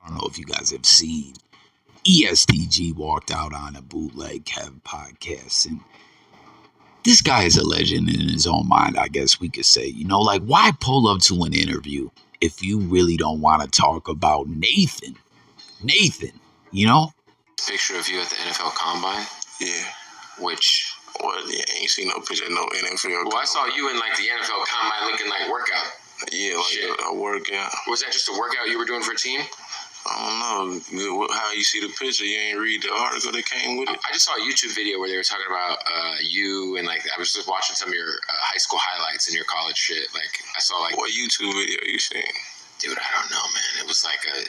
I don't know if you guys have seen ESTG walked out on a Bootleg Kev podcast, and this guy is a legend in his own mind, I guess we could say. You know, like, why pull up to an interview if you really don't want to talk about Nathan? You know? Picture of you at the NFL Combine? Yeah. Which... Well, yeah, I ain't seen no picture of no NFL. Well, I saw you in, like, the NFL Combine looking like workout. Yeah, like a workout. Was that just a workout you were doing for a team? I don't know how you see the picture. You ain't read the article that came with it. I just saw a YouTube video where they were talking about you and, like, I was just watching some of your high school highlights and your college shit. Like, I saw, like... What YouTube video you seen? Dude, I don't know, man. It was like a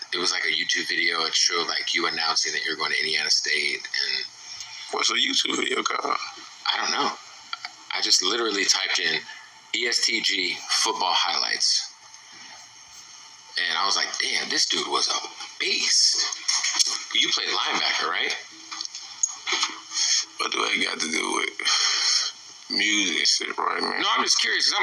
YouTube video. It showed, like, you announcing that you're going to Indiana State. And what's a YouTube video called? I don't know. I just literally typed in ESTG football highlights. And I was like, damn, this dude was a beast. You played linebacker, right? What do I got to do with music and shit right now? No, I'm just curious.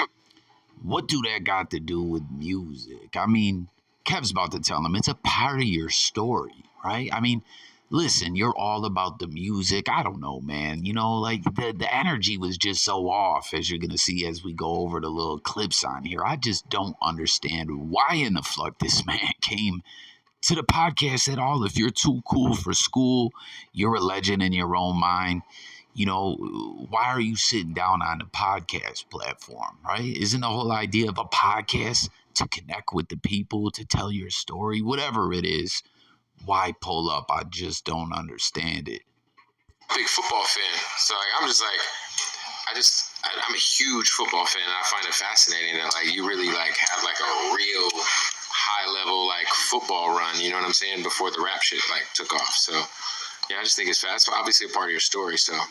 What do that got to do with music? I mean, Kev's about to tell him it's a part of your story, right? I mean, listen, you're all about the music. I don't know, man. You know, like the energy was just so off, as you're going to see as we go over the little clips on here. I just don't understand why in the fuck this man came to the podcast at all. If you're too cool for school, you're a legend in your own mind. You know, why are you sitting down on the podcast platform, right? Isn't the whole idea of a podcast to connect with the people, to tell your story, whatever it is? Why pull up? I just don't understand it. Big football fan. So like, I'm a huge football fan, and I find it fascinating that like you really like have like a real high level like football run, you know what I'm saying, before the rap shit like took off. So yeah, I just think it's fast. It's obviously a part of your story, so I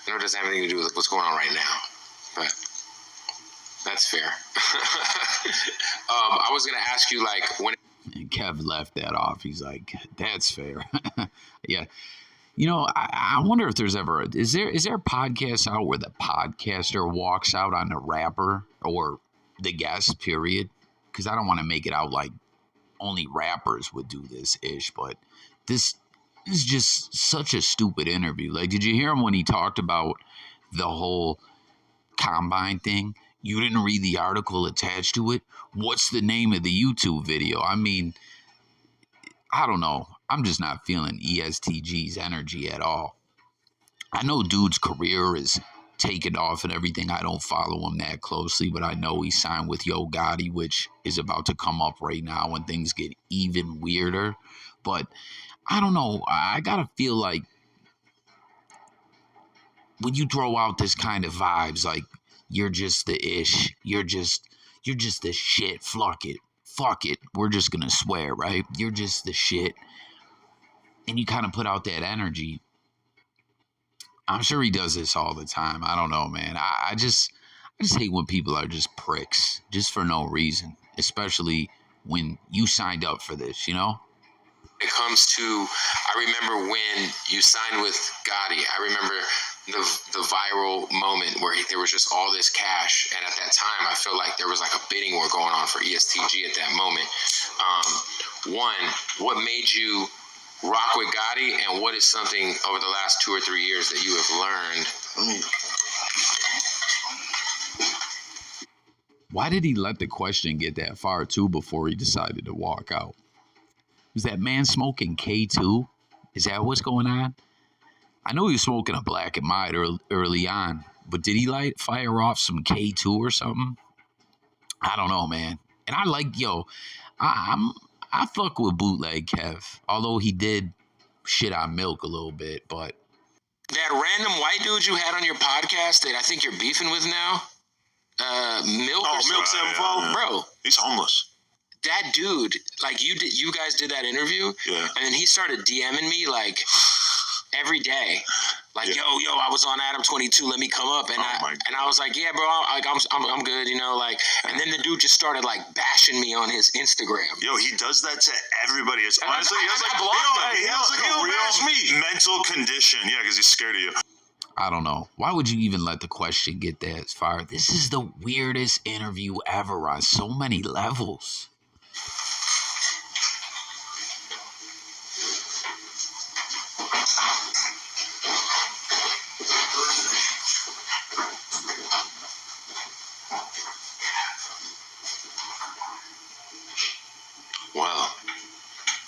know it doesn't have anything to do with what's going on right now, but that's fair. I was gonna ask you like when. And Kev left that off. He's like, that's fair. Yeah. You know, I wonder if there's ever is there a podcast out where the podcaster walks out on the rapper or the guest, period? Because I don't want to make it out like only rappers would do this ish, but this is just such a stupid interview. Like, did you hear him when he talked about the whole Combine thing? You didn't read the article attached to it? What's the name of the YouTube video? I mean, I don't know. I'm just not feeling ESTG's energy at all. I know dude's career is taken off and everything. I don't follow him that closely, but I know he signed with Yo Gotti, which is about to come up right now when things get even weirder. But I don't know. I gotta feel like when you throw out this kind of vibes, like, you're just the ish. You're just the shit. Fuck it. We're just gonna swear, right? You're just the shit. And you kind of put out that energy. I'm sure he does this all the time. I don't know, man. I just hate when people are just pricks, just for no reason. Especially when you signed up for this, you know? It comes to, I remember when you signed with Gotti. I remember the viral moment where there was just all this cash, and at that time I feel like there was like a bidding war going on for ESTG at that moment. One, what made you rock with Gotti, and what is something over the last 2 or 3 years that you have learned? Why did he let the question get that far too before he decided to walk out? Was that man smoking K2? Is that what's going on? I know he was smoking a Black and Mild early on, but did he fire off some K2 or something? I don't know, man. And I like, I fuck with Bootleg Kev, although he did shit on Milk a little bit, but. That random white dude you had on your podcast that I think you're beefing with now? Milk? Oh, Milk 74? Bro. He's homeless. That dude, like you guys did that interview, yeah, and then he started DMing me like every day, like yo, I was on Adam 22, let me come up, and I was like, yeah, bro, I'm good, you know, like, and then the dude just started like bashing me on his Instagram. Yo, he does that to everybody. It's honestly, he has like a real mental condition, yeah, because he's scared of you. I don't know. Why would you even let the question get that far? This is the weirdest interview ever on so many levels.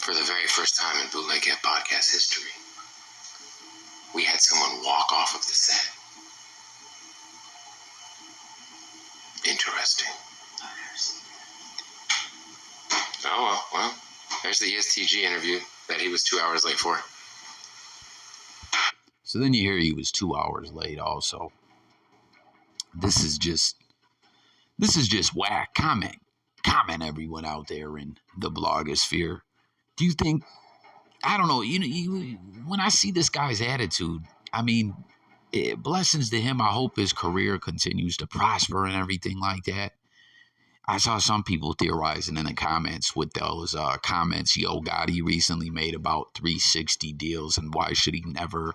For the very first time in Bootleg podcast history, we had someone walk off of the set. Interesting. Oh, well, there's the ESTG interview that he was 2 hours late for. So then you hear he was 2 hours late also. This is just whack. Comment everyone out there in the blogosphere. Do you think, I don't know, when I see this guy's attitude, I mean, blessings to him. I hope his career continues to prosper and everything like that. I saw some people theorizing in the comments with those comments Yo Gotti recently made about 360 deals and why should he never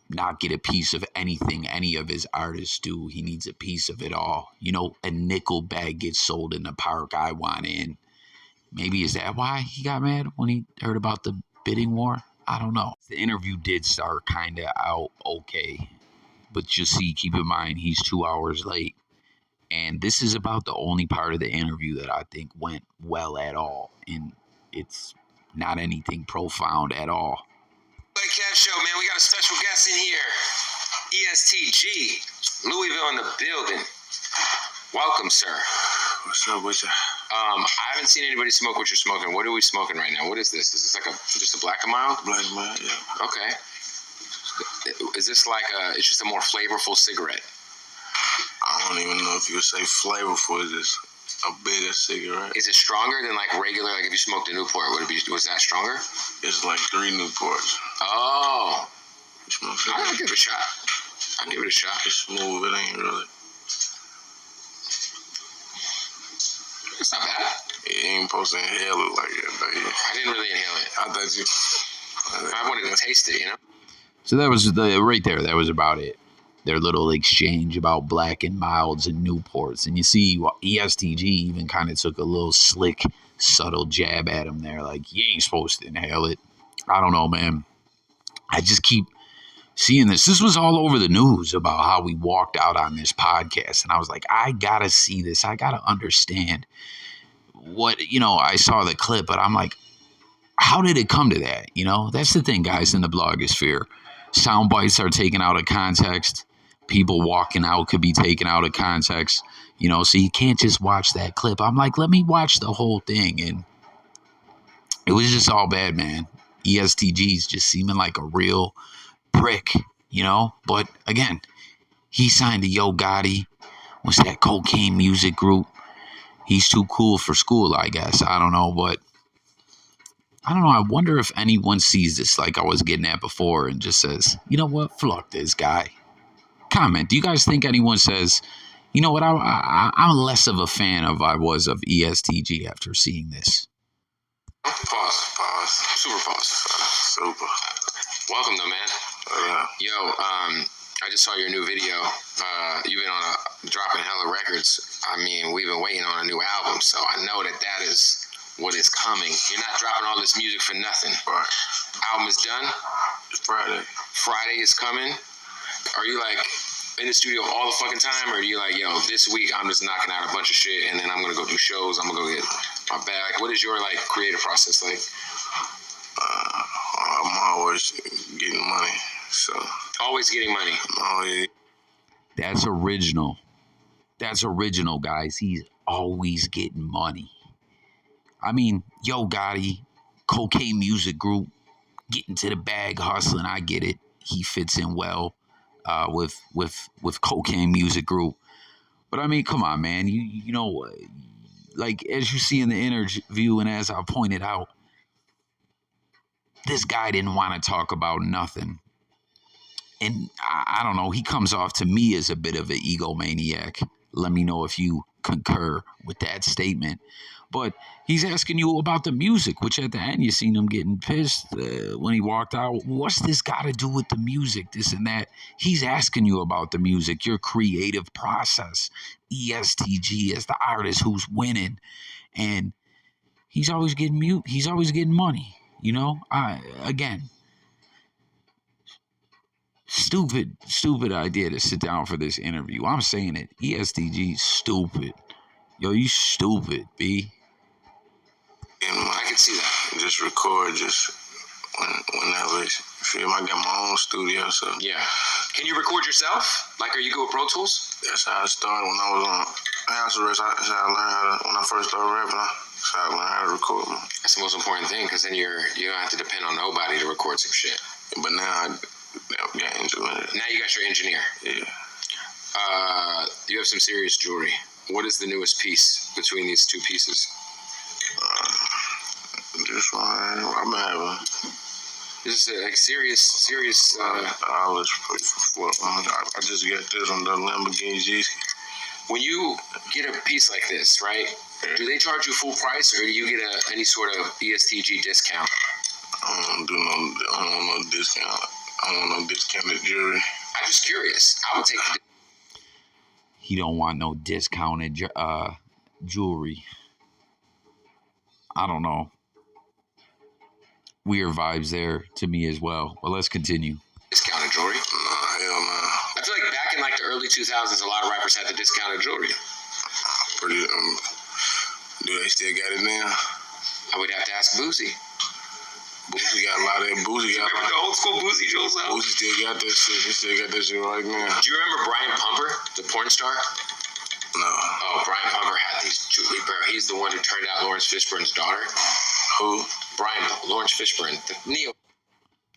not get a piece of anything any of his artists do. He needs a piece of it all. A nickel bag gets sold in the park. I want in. Maybe is that why he got mad when he heard about the bidding war? I don't know. The interview did start kind of out okay. But you see, keep in mind, he's 2 hours late. And this is about the only part of the interview that I think went well at all. And it's not anything profound at all. Bootleg Cat Show, man. We got a special guest in here. ESTG. Louisville in the building. Welcome, sir. What's up with you? I haven't seen anybody smoke what you're smoking. What are we smoking right now? What is this? Is this like just a Black and Mild? Black and Mild, yeah. Okay. Is this like it's just a more flavorful cigarette? I don't even know if you would say flavorful. Is this a bigger cigarette? Is it stronger than like regular? Like if you smoked a Newport, was that stronger? It's like 3 Newports. Oh. You smoke I'll give it a shot. It's smooth. It ain't really. It's not bad. You ain't supposed to inhale it like that, though. Yeah. I didn't really inhale it. I thought you. I wanted to taste it, So that was right there. That was about it. Their little exchange about Black and Milds and Newports. And you see ESTG even kind of took a little slick, subtle jab at him there. Like, you ain't supposed to inhale it. I don't know, man. I just keep seeing this. This was all over the news about how we walked out on this podcast. And I was like, I got to see this. I got to understand what, I saw the clip, but I'm like, how did it come to that? That's the thing, guys, in the blogosphere. Sound bites are taken out of context. People walking out could be taken out of context, so you can't just watch that clip. I'm like, let me watch the whole thing. And it was just all bad, man. ESTG's just seeming like a real prick, But again, he signed to Yo Gotti. What's that cocaine music group? He's too cool for school, I guess. I don't know, but I don't know. I wonder if anyone sees this like I was getting at before and just says, you know what? Fuck this guy. Comment. Do you guys think anyone says, you know what? I'm less of a fan of I was of ESTG after seeing this. Pause. Super pause. Super. Welcome though, man. Yo, I just saw your new video. You've been on dropping hella records. I mean, we've been waiting on a new album, so I know that is what is coming. You're not dropping all this music for nothing. Right. Album is done. Friday. Friday is coming. Are you like in the studio all the fucking time, or are you like, yo, this week I'm just knocking out a bunch of shit and then I'm gonna go do shows, I'm gonna go get my bag? What is your like creative process like? I'm always getting money, so. Always getting money. Always. That's original. That's original, guys. He's always getting money. I mean, Yo Gotti, cocaine music group, getting to the bag, hustling. I get it. He fits in well with cocaine music group. But I mean, come on, man. You know, like as you see in the interview and as I pointed out, this guy didn't want to talk about nothing. And I don't know, he comes off to me as a bit of an egomaniac. Let me know if you concur with that statement. But he's asking you about the music, which at the end you seen him getting pissed when he walked out. What's this got to do with the music, this and that? He's asking you about the music, your creative process. ESTG as the artist who's winning. And he's always getting he's always getting money. You know, again, stupid idea to sit down for this interview. I'm saying it. ESTG stupid. Yo, you stupid, B. I can see that. Just record whenever. You feel me? I got my own studio, so. Yeah. Can you record yourself? Like, are you good with Pro Tools? That's how I started when I was on house arrest. That's how I learned how to, when I first started rapping. That's how I learned how to record. That's the most important thing, because then you don't have to depend on nobody to record some shit. But now I got engineer. Now you got your engineer. Yeah. You have some serious jewelry. What is the newest piece between these two pieces? This one I've been having. This is like serious. I was I just got this on the Lamborghini GC. When you get a piece like this, right? Do they charge you full price, or do you get any sort of ESTG discount? I don't want no discount. I don't want no discounted jewelry. I'm just curious. I would take the. He don't want no discounted jewelry. I don't know. Weird vibes there to me as well. But let's continue. Discounted jewelry? Nah, hell no. I feel like back in like the early 2000s, a lot of rappers had the discounted jewelry. Pretty. Do they still got it now? I would have to ask Boozy. Boozy got a lot of that. Boozy got remember the old school Boozy jewels out? Boozy still got that shit. He still got that shit right now. Do you remember Brian Pumper, the porn star? No. Oh, Brian Pumper had these jewelry, bro. He's the one who turned out Lawrence Fishburne's daughter. Who? Lawrence Fishburne, the Neo.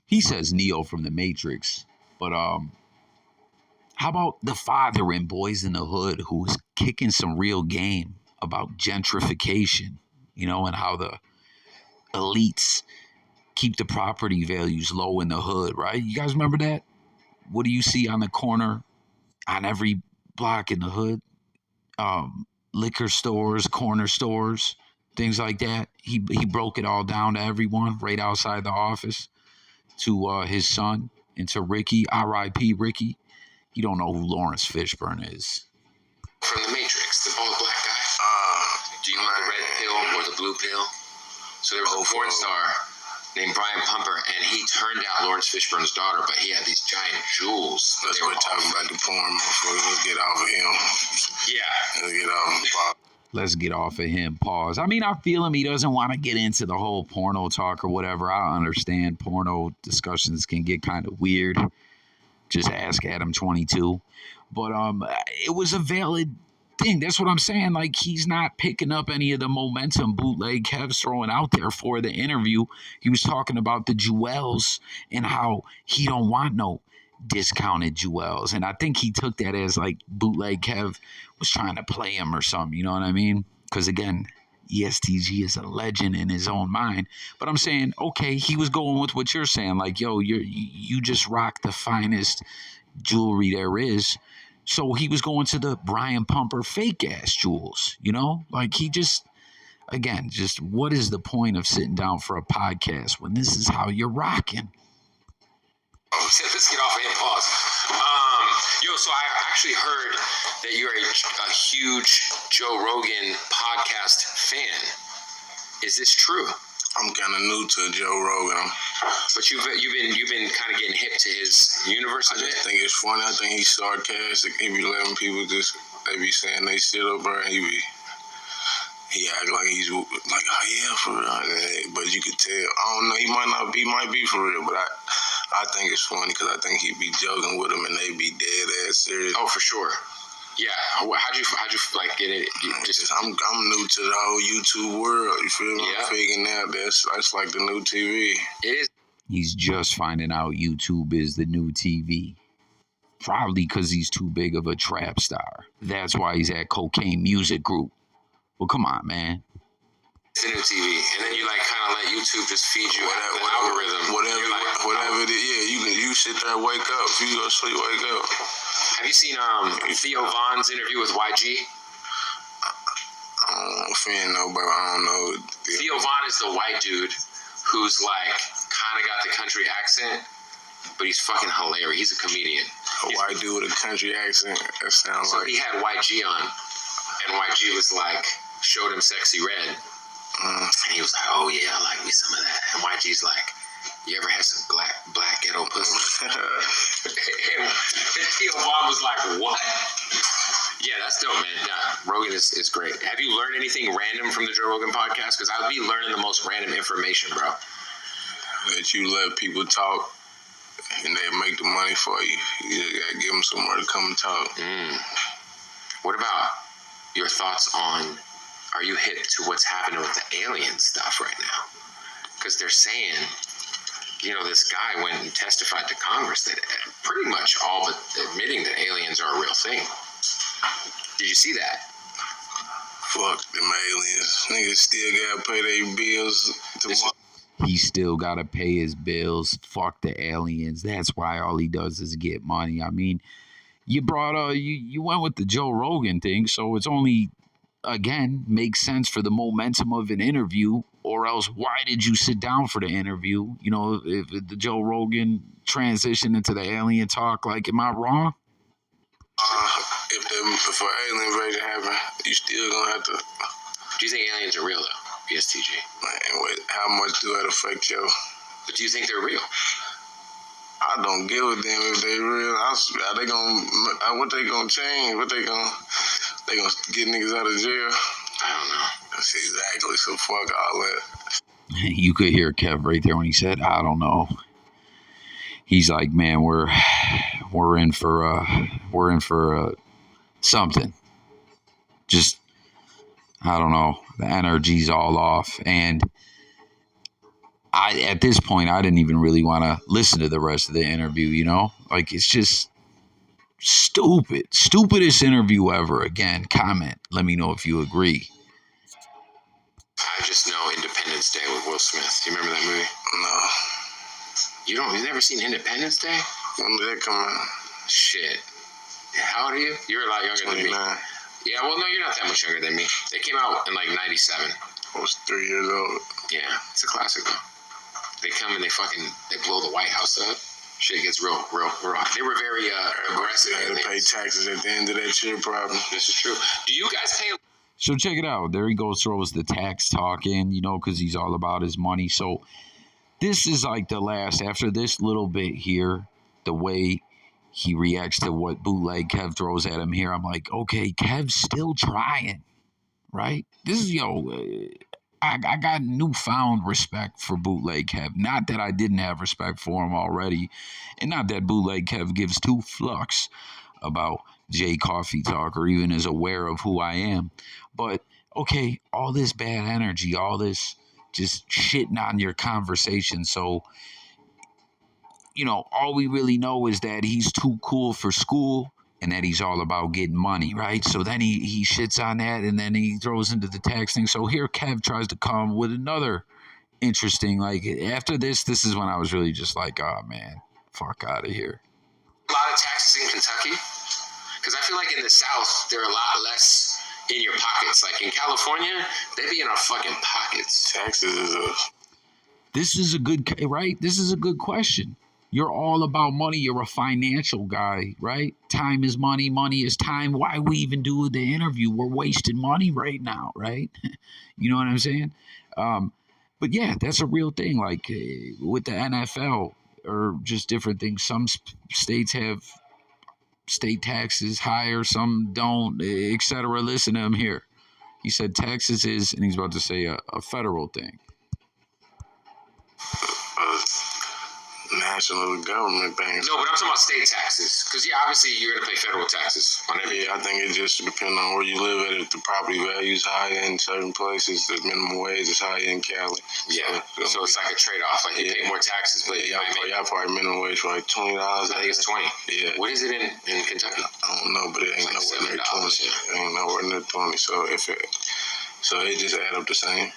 He says Neo from the Matrix, but how about the father in Boys in the Hood who's kicking some real game about gentrification, and how the elites keep the property values low in the hood, right? You guys remember that? What do you see on the corner, on every block in the hood? Liquor stores, corner stores, things like that. He broke it all down to everyone right outside the office, to his son, and to Ricky, R.I.P. Ricky. You don't know who Lawrence Fishburne is. From the Matrix, the bald black guy. Do you want the red pill or the blue pill? So there was a porn star named Brian Pumper, and he turned out Lawrence Fishburne's daughter, but he had these giant jewels. Let's quit talking about the porn, motherfucker. Let's get off of him. Yeah. Let's get off of him. Let's get off of him. Pause. I mean, I feel him. He doesn't want to get into the whole porno talk or whatever. I understand porno discussions can get kind of weird. Just ask Adam22. But it was a valid thing. That's what I'm saying. Like, he's not picking up any of the momentum Bootleg Kev's throwing out there for the interview. He was talking about the jewels and how he don't want no discounted jewels. And I think he took that as like Bootleg Kev was trying to play him or something. You know what I mean? Because again, ESTG is a legend in his own mind. But I'm saying, okay, he was going with what you're saying. Like, yo, you just rock the finest jewelry there is. So he was going to the Brian Pumper fake ass jewels, Like, he just what is the point of sitting down for a podcast when this is how you're rocking? Let's get off of him. Pause. So I actually heard that you're a huge Joe Rogan podcast fan. Is this true? I'm kind of new to Joe Rogan. But you've been kind of getting hip to his universe. I just think it's funny. I think he's sarcastic. He be letting people they be saying they shit up there. He act like he's like, oh yeah, for real. But you could tell. I don't know. He might be for real. But I think it's funny because I think he be joking with him and they be dead ass serious. Oh, for sure. Yeah. How'd you like get it? I'm new to the whole YouTube world. You feel me? Yeah. I'm figuring out that's like the new TV. It is. He's just finding out YouTube is the new TV. Probably because he's too big of a trap star. That's why he's at Cocaine Music Group. Well, come on, man. It's the new TV, and then you like kind of let YouTube just feed you the algorithm. Whatever it is, yeah. You sit there and wake up. If you go to sleep, wake up. Have you seen Theo Von's interview with YG? I don't offend nobody. I don't know. Theo Von is the white dude who's like kind of got the country accent, but he's fucking hilarious. He's a comedian. A white dude with a country accent. That sounds so like. So he had YG on, and YG was like, showed him Sexy Red. And he was like, oh yeah, I like me some of that. And YG's like, you ever had some black ghetto pussy? And Theo Von was like, what? Yeah, that's dope, man. Yeah, Rogan is great. Have you learned anything random from the Joe Rogan podcast? Because I'll be learning the most random information, bro. That you let people talk and they make the money for you. You just gotta give them somewhere to come and talk. What about your thoughts on, are you hip to what's happening with the alien stuff right now? Because they're saying, this guy went and testified to Congress that pretty much all but admitting that aliens are a real thing. Did you see that? Fuck them aliens. Niggas still gotta pay their bills tomorrow. He still gotta pay his bills. Fuck the aliens. That's why all he does is get money. I mean, you brought you went with the Joe Rogan thing, so it's only, again, makes sense for the momentum of an interview, or else why did you sit down for the interview? If the Joe Rogan transition into the alien talk, like, am I wrong? If an alien ready to happen, you still gonna have to. Do you think aliens are real though, BSTG? Man, how much do that affect you? But do you think they're real? I don't give a damn if they real. Are they gonna? What they gonna change? They gonna get niggas out of jail? I don't know. That's exactly. So fuck all that. You could hear Kev right there when he said, "I don't know." He's like, "Man, we're in for something." Just, I don't know. The energy's all off, and at this point, I didn't even really want to listen to the rest of the interview. Like, it's just stupid. Stupidest interview ever. Again, comment. Let me know if you agree. I just know Independence Day with Will Smith. You remember that movie? No. You've never seen Independence Day? When did that come out? Shit. How old are you? You're a lot younger 29. than me. Yeah, well, no, you're not that much younger than me. They came out in like 97. I was 3 years old. Yeah, it's a classic though. They come and they blow the White House up. Shit gets real. They were very aggressive. They had to pay taxes at the end of that year, probably. This is true. Do you guys pay? So check it out. There he goes, throws the tax talk in, because he's all about his money. So this is like the last, after this little bit here, the way he reacts to what Bootleg Kev throws at him here, I'm like, okay, Kev's still trying, right? This is, I got newfound respect for Bootleg Kev. Not that I didn't have respect for him already, and not that Bootleg Kev gives two fucks about Jay Coffee Talk or even is aware of who I am. But, okay, all this bad energy, all this just shitting on your conversation. So, all we really know is that he's too cool for school and that he's all about getting money, right? So then he shits on that, and then he throws into the tax thing. So here Kev tries to come with another interesting, like, after this is when I was really just like, oh, man, fuck out of here. A lot of taxes in Kentucky? Because I feel like in the South, they're a lot less in your pockets. Like in California, they be in our fucking pockets. Taxes is This is a good question. You're all about money. You're a financial guy, right? Time is money. Money is time. Why we even do the interview? We're wasting money right now, right? You know what I'm saying? But yeah, that's a real thing. Like with the NFL or just different things. Some states have state taxes higher, some don't, etc. Listen to him here. He said Texas is, and he's about to say a federal thing. National government things. No, but I'm talking about state taxes. Because, obviously you're going to pay federal taxes on everything. Yeah, I think it just depends on where you live at. If the property value is higher in certain places, the minimum wage is higher in Cali. Yeah, so it's like a trade-off. Like, you pay more taxes, but y'all probably minimum wage for like $20. I think it's 20. Yeah. What is it in Kentucky? I don't know, but it ain't like nowhere near 20. Yeah. It ain't nowhere near 20. So it just add up the same.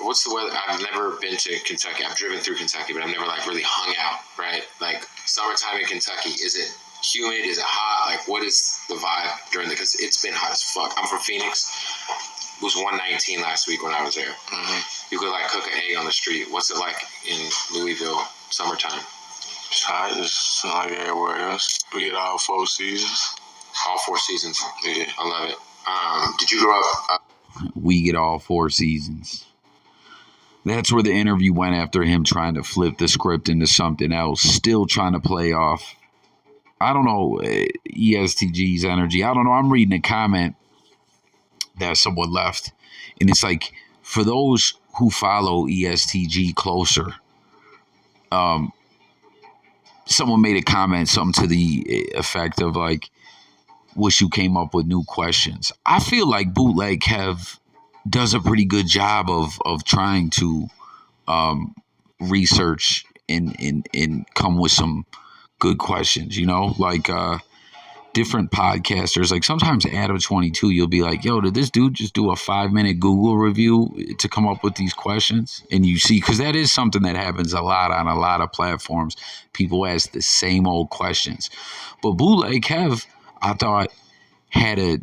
What's the weather? I've never been to Kentucky. I've driven through Kentucky, but I've never really hung out, right? Like summertime in Kentucky, is it humid? Is it hot? Like what is the vibe because it's been hot as fuck. I'm from Phoenix. It was 119 last week when I was there. Mm-hmm. You could cook an egg on the street. What's it like in Louisville summertime? It's hot. It's like everywhere else. We get all 4 seasons. All 4 seasons. Yeah. I love it. Did you grow up? We get all 4 seasons. That's where the interview went after him trying to flip the script into something else, still trying to play off I don't know, ESTG's energy. I don't know. I'm reading a comment that someone left, and it's like, for those who follow ESTG closer, um, someone made a comment, something to the effect of like, wish you came up with new questions. I feel like Bootleg does a pretty good job of trying to um, research and come with some good questions. Like different podcasters. Like sometimes Adam 22, you'll be like, "Yo, did this dude just do a 5-minute Google review to come up with these questions?" And you see, because that is something that happens a lot on a lot of platforms. People ask the same old questions, but Bootleg I thought, had a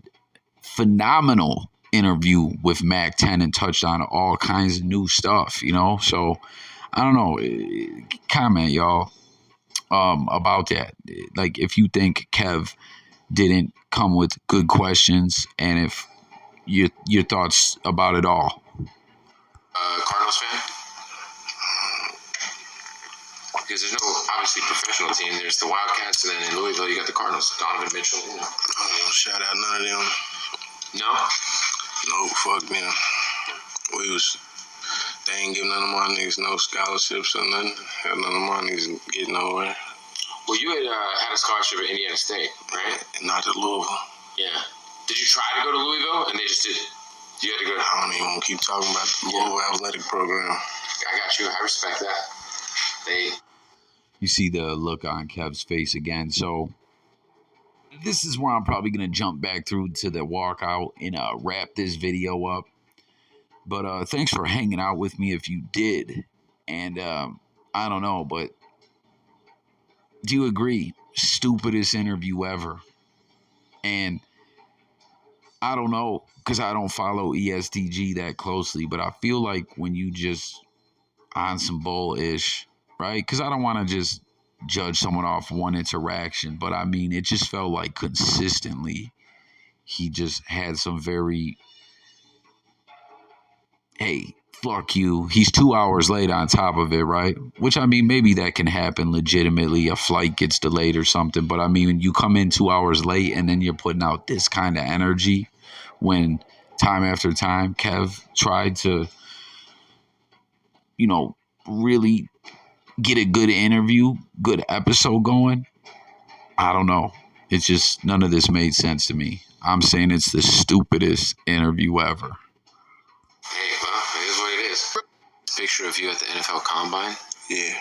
phenomenal interview with Mac 10 and touched on all kinds of new stuff. So I don't know. Comment, y'all, about that. Like, if you think Kev didn't come with good questions, and if your thoughts about it all. Cardinals fan? Because there's no obviously professional team. There's the Wildcats, and then in Louisville you got the Cardinals. Donovan Mitchell. Shout out none of them. No. No, fuck them. They ain't give none of my niggas no scholarships or nothing. None of my niggas get nowhere. Well, you had a scholarship at Indiana State, right? Not at Louisville. Yeah. Did you try to go to Louisville, and they just didn't? You had to go. I don't even want to keep talking about the Louisville athletic program. I got you. I respect that. You see the look on Kev's face again. So this is where I'm probably going to jump back through to the walkout and wrap this video up. But thanks for hanging out with me if you did. And I don't know, but do you agree? Stupidest interview ever. And I don't know, because I don't follow ESTG that closely, but I feel like when you just on some bull-ish, right? Because I don't want to just judge someone off one interaction, but I mean, it just felt like consistently he just had some very, hey, fuck you. He's 2 hours late on top of it, right? Which, I mean, maybe that can happen legitimately. A flight gets delayed or something. But I mean, when you come in 2 hours late and then you're putting out this kind of energy, when time after time Kev tried to, really get a good interview, good episode going, I don't know. It's just, none of this made sense to me. I'm saying it's the stupidest interview ever. Hey, well, it is what it is. Picture of you at the NFL Combine? Yeah.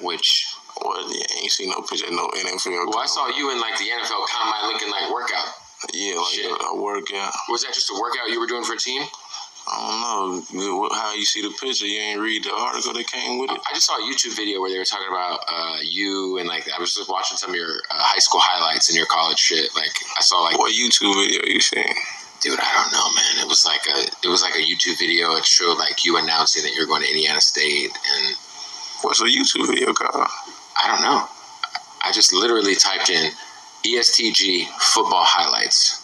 Which? Well, yeah, I ain't seen no picture of no NFL. Well, I saw you in like the NFL Combine looking like workout. Yeah, like a workout. Was that just a workout you were doing for a team? I don't know how you see the picture. You ain't read the article that came with it. I just saw a YouTube video where they were talking about you, and like I was just watching some of your high school highlights and your college shit. Like I saw like, what YouTube video you seen? Dude, I don't know, man. It was like a YouTube video. It showed like you announcing that you're going to Indiana State, and what's a YouTube video called? I don't know. I just literally typed in ESTG football highlights.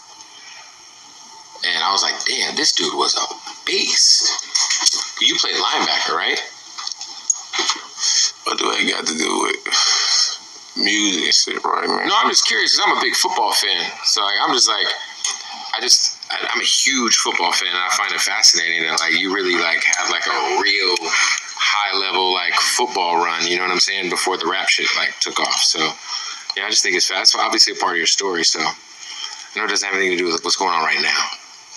And I was like, damn, this dude was a beast. You played linebacker, right? What do I got to do with music and shit, right, man? No, I'm just curious because I'm a big football fan. So like, I'm just like, I'm a huge football fan, and I find it fascinating that like you really like have like a real high level like football run. You know what I'm saying? Before the rap shit like took off. So yeah, I just think it's fast. It's obviously a part of your story. So I know it doesn't have anything to do with what's going on right now,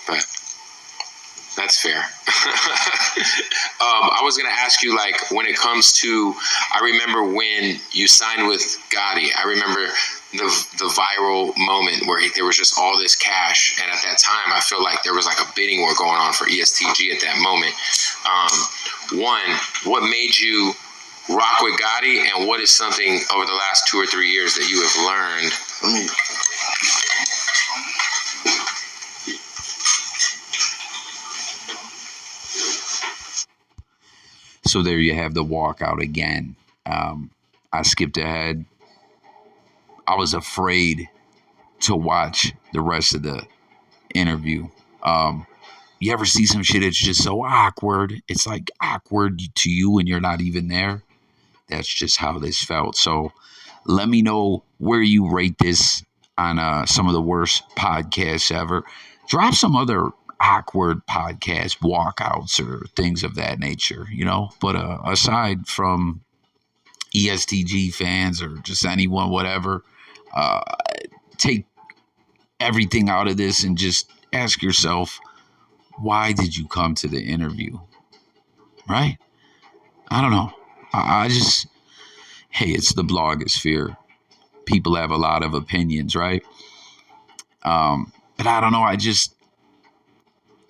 but that's fair. I was going to ask you, like, when it comes to, I remember when you signed with Gotti, I remember the viral moment where there was just all this cash. And at that time, I feel like there was like a bidding war going on for ESTG at that moment. One, what made you rock with Gotti, and what is something over the last 2 or 3 years that you have learned? So there you have the walkout again. I skipped ahead. I was afraid to watch the rest of the interview. You ever see some shit that's just so awkward? It's like awkward to you and you're not even there. That's just how this felt. So Let me know where you rate this on some of the worst podcasts ever. Drop some other awkward podcast walkouts or things of that nature, you know. But aside from ESTG fans or just anyone, whatever, uh, take everything out of this and just ask yourself, why did you come to the interview? Right? I don't know. I just, hey, it's the blogosphere. People have a lot of opinions, right? But I don't know.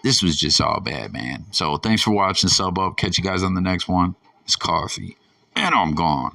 This was just all bad, man. So thanks for watching. Sub up. Catch you guys on the next one. It's Coffee. And I'm gone.